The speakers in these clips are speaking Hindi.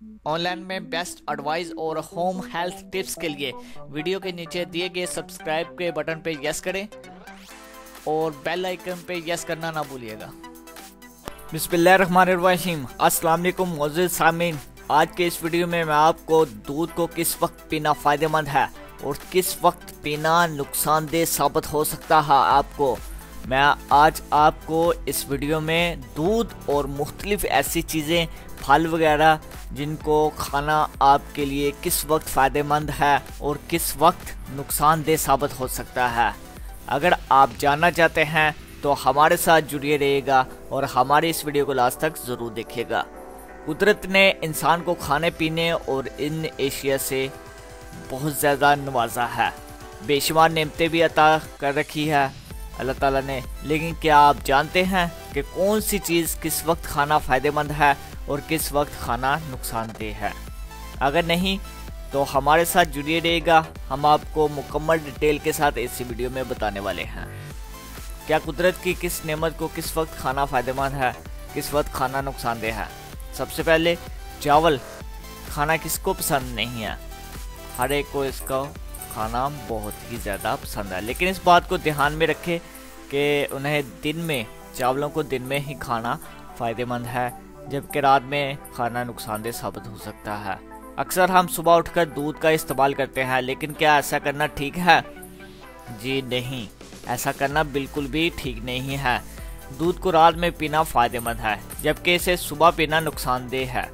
ऑनलाइन में बेस्ट एडवाइस और होम हेल्थ टिप्स के लिए वीडियो के नीचे दिए गए सब्सक्राइब के बटन पे यस करें और बेल आइकन पे यस करना ना भूलिएगा। बिस्मिल्लाहिर्रहमानिर्रहीम। अस्सलाम वालेकुम मोअज़्ज़िज़ सामीन। आज के इस वीडियो में मैं आपको दूध को किस वक्त पीना फ़ायदेमंद है और किस वक्त पीना नुकसानदेह साबित हो सकता है आपको, मैं आज आपको इस वीडियो में दूध और मुख्तलिफ ऐसी चीज़ें, फल वगैरह जिनको खाना आपके लिए किस वक्त फ़ायदेमंद है और किस वक्त नुकसानदेह साबित हो सकता है। अगर आप जानना चाहते हैं तो हमारे साथ जुड़े रहिएगा और हमारी इस वीडियो को लास्ट तक ज़रूर देखिएगा। कुदरत ने इंसान को खाने पीने और इन एशिया से बहुत ज़्यादा नवाजा है, बेशुमार नेमतें भी अता कर रखी है अल्लाह ताला ने। लेकिन क्या आप जानते हैं कि कौन सी चीज़ किस वक्त खाना फ़ायदेमंद है और किस वक्त खाना नुकसानदेह है? अगर नहीं तो हमारे साथ जुड़िए रहिएगा, हम आपको मुकम्मल डिटेल के साथ इस वीडियो में बताने वाले हैं। क्या कुदरत की किस नेमत को किस वक्त खाना फ़ायदेमंद है, किस वक्त खाना नुकसानदेह है? सबसे पहले चावल खाना किसको पसंद नहीं है? हर एक को इसका खाना बहुत ही ज़्यादा पसंद है, लेकिन इस बात को ध्यान में रखें कि उन्हें दिन में, चावलों को दिन में ही खाना फ़ायदेमंद है, जबकि रात में खाना नुकसानदेह साबित हो सकता है। अक्सर हम सुबह उठकर दूध का इस्तेमाल करते हैं, लेकिन क्या ऐसा करना ठीक है? जी नहीं, ऐसा करना बिल्कुल भी ठीक नहीं है। दूध को रात में पीना फ़ायदेमंद है, जबकि इसे सुबह पीना नुकसानदेह है।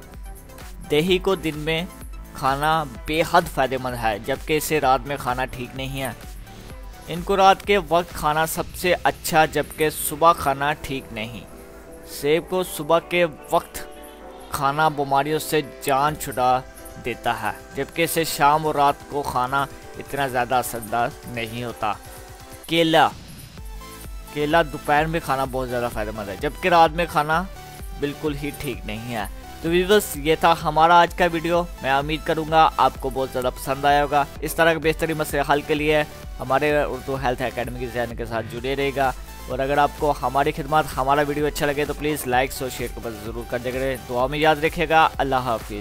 दही को दिन में खाना बेहद फ़ायदेमंद है, जबकि इसे रात में खाना ठीक नहीं है। इनको रात के वक्त खाना सबसे अच्छा, जबकि सुबह खाना ठीक नहीं। सेब को सुबह के वक्त खाना बीमारियों से जान छुड़ा देता है, जबकि इसे शाम और रात को खाना इतना ज़्यादा असरदार नहीं होता। केला दोपहर में खाना बहुत ज़्यादा फ़ायदेमंद है, जबकि रात में खाना बिल्कुल ही ठीक नहीं है। तो व्यूअर्स, ये था हमारा आज का वीडियो। मैं उम्मीद करूंगा आपको बहुत ज़्यादा पसंद आया होगा। इस तरह के बेहतरीन मसले हल के लिए हमारे उर्दू हेल्थ एकेडमी के चैनल के साथ जुड़े रहेगा। और अगर आपको हमारी खिदमत, हमारा वीडियो अच्छा लगे तो प्लीज़ लाइक और शेयर को बस ज़रूर कर देगा। दुआ में याद रखिएगा। अल्लाह हाफिज़।